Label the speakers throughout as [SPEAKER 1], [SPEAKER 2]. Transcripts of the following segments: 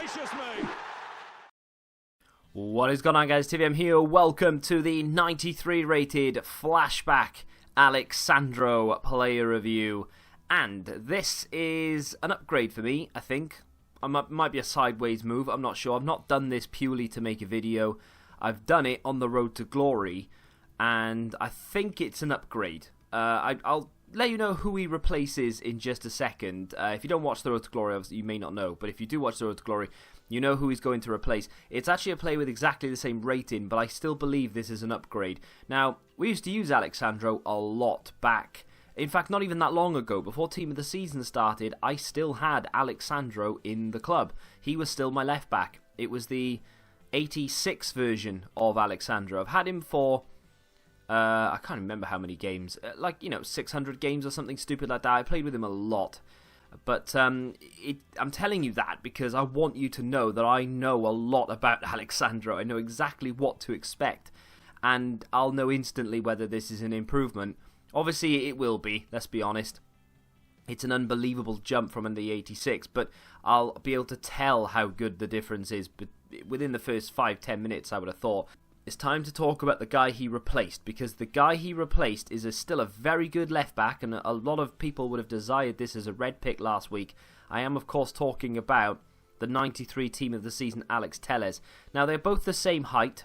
[SPEAKER 1] gracious me!
[SPEAKER 2] What is going on, guys? TVM here. Welcome to the 93 rated Flashback Sandro player review. And this is an upgrade for me, I think. It might be a sideways move, I'm not sure. I've not done this purely to make a video. I've done it on the road to glory, and I think it's an upgrade. I'll let you know who he replaces in just a second. If you don't watch the road to glory, obviously you may not know, but if you do watch the road to glory, you know who he's going to replace. It's actually a player with exactly the same rating, but I still believe this is an upgrade. Now, we used to use Sandro a lot back. In fact, not even that long ago, before Team of the Season started, I still had Sandro in the club. He was still my left back. It was the 86 version of Sandro. I've had him for, I can't remember how many games, 600 games or something stupid like that. I played with him a lot. But I'm telling you that because I want you to know that I know a lot about Sandro. I know exactly what to expect, and I'll know instantly whether this is an improvement. Obviously, it will be, let's be honest. It's an unbelievable jump from the 86, but I'll be able to tell how good the difference is within the first 5-10 minutes, I would have thought. It's time to talk about the guy he replaced, because the guy he replaced is still a very good left back, and a lot of people would have desired this as a red pick last week. I am, of course, talking about the 93 Team of the Season, Alex Telles. Now, they're both the same height.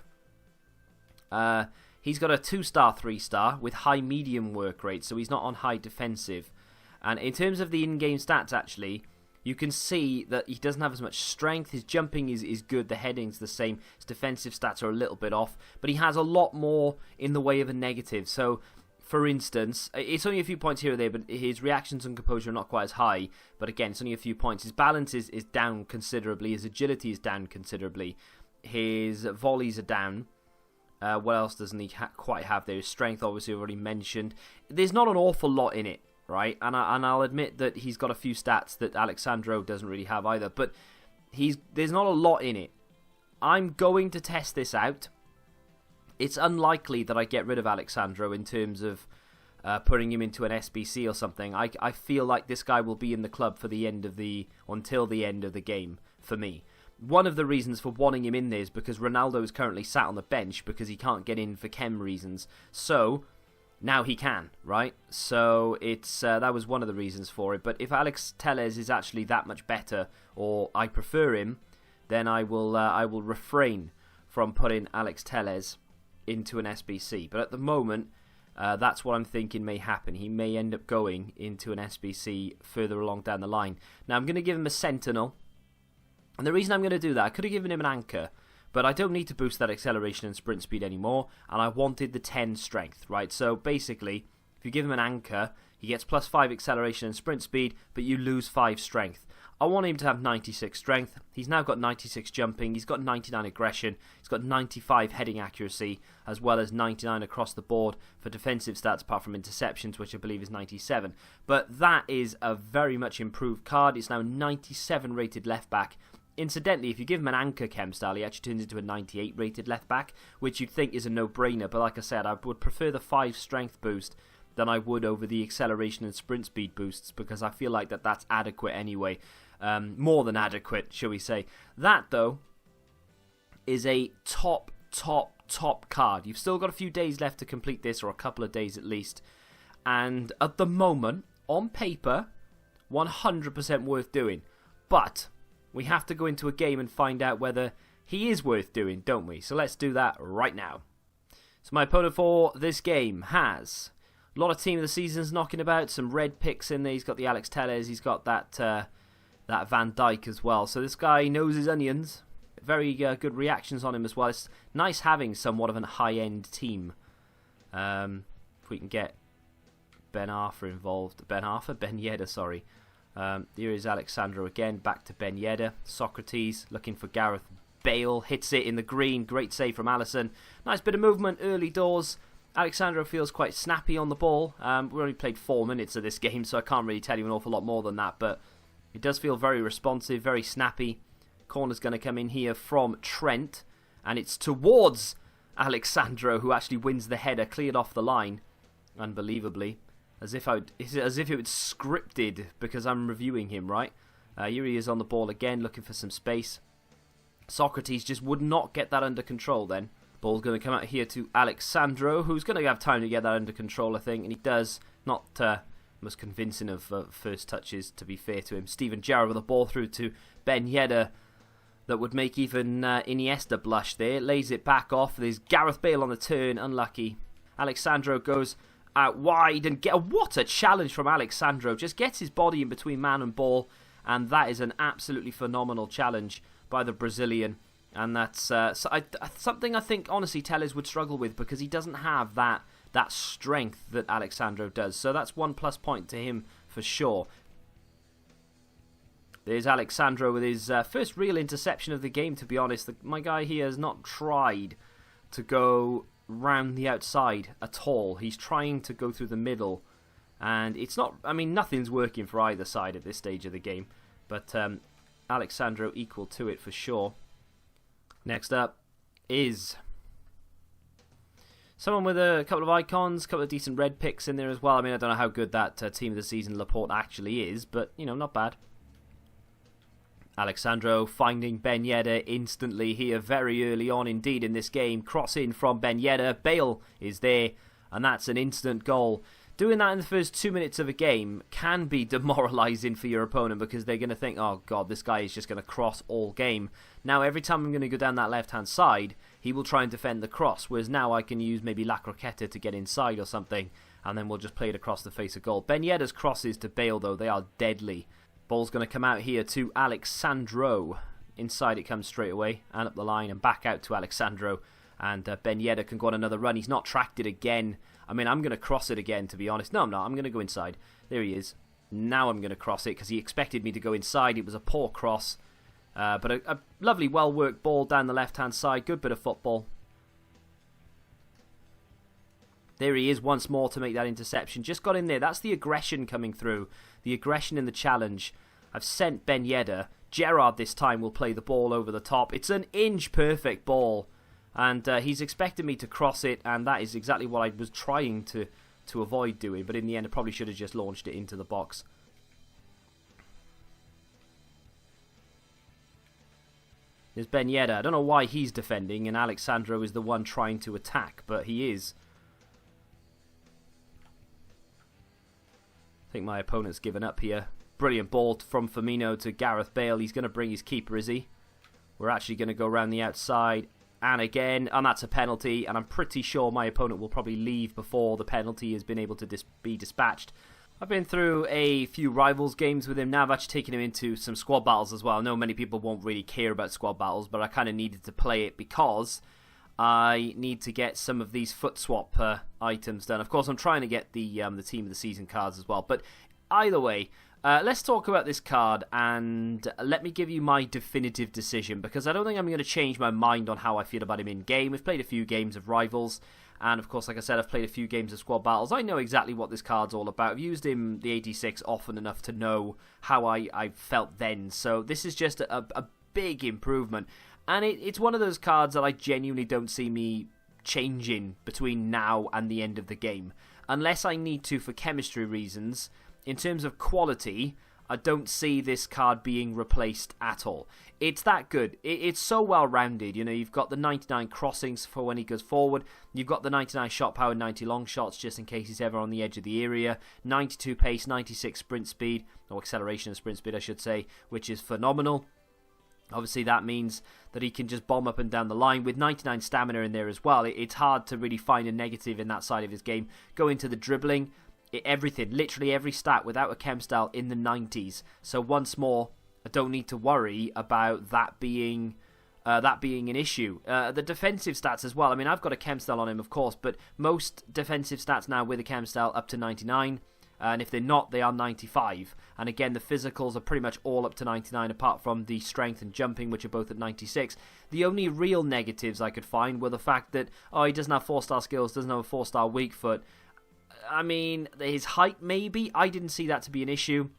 [SPEAKER 2] He's got a 2-star, 3-star with high-medium work rate, so he's not on high defensive. And in terms of the in-game stats, actually, you can see that he doesn't have as much strength. His jumping is good. The heading's the same. His defensive stats are a little bit off. But he has a lot more in the way of a negative. So, for instance, it's only a few points here or there, but his reactions and composure are not quite as high. But again, it's only a few points. His balance is down considerably. His agility is down considerably. His volleys are down. What else doesn't he quite have there? His strength, obviously, I've already mentioned. There's not an awful lot in it, right? And I'll admit that he's got a few stats that Sandro doesn't really have either. But there's not a lot in it. I'm going to test this out. It's unlikely that I get rid of Sandro in terms of putting him into an SBC or something. I feel like this guy will be in the club for until the end of the game for me. One of the reasons for wanting him in there is because Ronaldo is currently sat on the bench because he can't get in for chem reasons. So, now he can, right? So, that was one of the reasons for it. But if Alex Telles is actually that much better, or I prefer him, then I will refrain from putting Alex Telles into an SBC. But at the moment, that's what I'm thinking may happen. He may end up going into an SBC further along down the line. Now, I'm going to give him a Sentinel. And the reason I'm going to do that, I could have given him an anchor, but I don't need to boost that acceleration and sprint speed anymore, and I wanted the 10 strength, right? So basically, if you give him an anchor, he gets plus 5 acceleration and sprint speed, but you lose 5 strength. I want him to have 96 strength. He's now got 96 jumping, he's got 99 aggression, he's got 95 heading accuracy, as well as 99 across the board for defensive stats, apart from interceptions, which I believe is 97. But that is a very much improved card. It's now 97 rated left back. Incidentally, if you give him an anchor chem style, he actually turns into a 98 rated left back, which you'd think is a no-brainer, but like I said, I would prefer the 5 strength boost than I would over the acceleration and sprint speed boosts, because I feel like that's adequate anyway. More than adequate, shall we say. That, though, is a top card. You've still got a few days left to complete this, or a couple of days at least, and at the moment, on paper, 100% worth doing. But we have to go into a game and find out whether he is worth doing, don't we? So let's do that right now. So my opponent for this game has a lot of Team of the Seasons knocking about, some red picks in there. He's got the Alex Telles, he's got that Van Dijk as well. So this guy knows his onions. Very good reactions on him as well. It's nice having somewhat of a high-end team. If we can get Ben Yedder, sorry. Here is Sandro again, back to Ben Yedder. Socrates looking for Gareth Bale, hits it in the green, great save from Alisson. Nice bit of movement early doors. Sandro feels quite snappy on the ball. We only played 4 minutes of this game, so I can't really tell you an awful lot more than that, but it does feel very responsive, very snappy. Corner's going to come in here from Trent, and it's towards Sandro, who actually wins the header, cleared off the line, unbelievably. As if it was scripted because I'm reviewing him, right? Here he is on the ball again, looking for some space. Socrates just would not get that under control then. Ball's going to come out here to Alexandro, who's going to have time to get that under control, I think, and he does. Not most convincing of first touches, to be fair to him. Steven Gerrard with the ball through to Ben Yedder. That would make even Iniesta blush there. Lays it back off. There's Gareth Bale on the turn. Unlucky. Alexandro goes out wide. And what a challenge from Alexandro. Just gets his body in between man and ball. And that is an absolutely phenomenal challenge by the Brazilian. And that's something I think, honestly, Telles would struggle with. Because he doesn't have that strength that Alexandro does. So that's 1+ point to him for sure. There's Alexandro with his first real interception of the game, to be honest. My guy here has not tried to go round the outside at all. He's trying to go through the middle. And it's not... I mean, nothing's working for either side at this stage of the game. But Alexandro equal to it for sure. Next up is someone with a couple of icons, a couple of decent red picks in there as well. I mean, I don't know how good that team of the season Laporte actually is, but, you know, not bad. Alexandro finding Ben Yedder instantly here very early on indeed in this game. Cross in from Ben Yedder. Bale is there, and that's an instant goal. Doing that in the first 2 minutes of a game can be demoralising for your opponent because they're going to think, oh God, this guy is just going to cross all game. Now, every time I'm going to go down that left-hand side, he will try and defend the cross, whereas now I can use maybe La Croqueta to get inside or something, and then we'll just play it across the face of goal. Ben Yedder's crosses to Bale, though, they are deadly. Ball's going to come out here to Alexandro. Inside it comes straight away, and up the line, and back out to Alexandro. And Ben Yedder can go on another run. He's not tracked it again. I mean, I'm going to cross it again, to be honest. No, I'm not. I'm going to go inside. There he is. Now I'm going to cross it, because he expected me to go inside. It was a poor cross. But a lovely, well-worked ball down the left-hand side. Good bit of football. There he is once more to make that interception. Just got in there. That's the aggression coming through. The aggression in the challenge. I've sent Ben Yedder. Gerrard this time will play the ball over the top. It's an inch-perfect ball. And he's expected me to cross it, and that is exactly what I was trying to avoid doing. But in the end, I probably should have just launched it into the box. There's Ben Yedder. I don't know why he's defending, and Alexandro is the one trying to attack, but he is. I think my opponent's given up here. Brilliant ball from Firmino to Gareth Bale. He's going to bring his keeper, is he? We're actually going to go around the outside. And again, and that's a penalty. And I'm pretty sure my opponent will probably leave before the penalty has been able to be dispatched. I've been through a few Rivals games with him. Now I've actually taken him into some squad battles as well. I know many people won't really care about squad battles, but I kind of needed to play it because I need to get some of these foot swap items done. Of course, I'm trying to get the team of the season cards as well. But either way, let's talk about this card and let me give you my definitive decision, because I don't think I'm going to change my mind on how I feel about him in-game. We've played a few games of Rivals, and of course, like I said, I've played a few games of Squad Battles. I know exactly what this card's all about. I've used him, the 86, often enough to know how I felt then. So this is just a big improvement. And it's one of those cards that I genuinely don't see me changing between now and the end of the game. Unless I need to for chemistry reasons. In terms of quality, I don't see this card being replaced at all. It's that good. It's so well-rounded. You know, you've got the 99 crossings for when he goes forward. You've got the 99 shot power, 90 long shots, just in case he's ever on the edge of the area. 92 pace, 96 sprint speed, or acceleration and sprint speed, I should say, which is phenomenal. Obviously, that means that he can just bomb up and down the line. With 99 stamina in there as well, it's hard to really find a negative in that side of his game. Go into the dribbling. Everything, literally every stat without a chem style in the 90s. So once more, I don't need to worry about that being an issue. The defensive stats as well. I mean, I've got a chem style on him, of course, but most defensive stats now with a chem style up to 99. And if they're not, they are 95. And again, the physicals are pretty much all up to 99, apart from the strength and jumping, which are both at 96. The only real negatives I could find were the fact that, he doesn't have 4-star skills, doesn't have a 4-star weak foot. I mean, his height, maybe. I didn't see that to be an issue.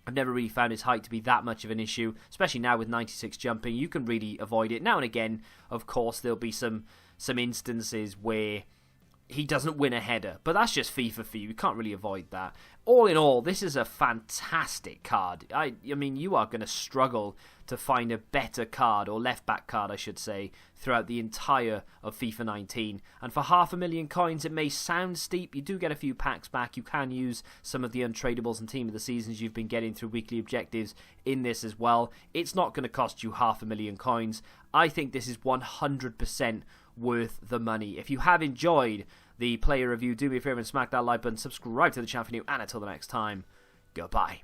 [SPEAKER 2] I've never really found his height to be that much of an issue, especially now with 96 jumping. You can really avoid it. Now and again, of course, there'll be some instances where he doesn't win a header. But that's just FIFA for you. You can't really avoid that. All in all, this is a fantastic card. I mean, you are going to struggle to find a better card, or left-back card, I should say, throughout the entire of FIFA 19. And for 500,000 coins, it may sound steep. You do get a few packs back. You can use some of the untradables and team of the seasons you've been getting through weekly objectives in this as well. It's not going to cost you 500,000 coins. I think this is 100% worth the money. If you have enjoyed the player review, do me a favour and smack that like button, subscribe to the channel for new, and until the next time, goodbye.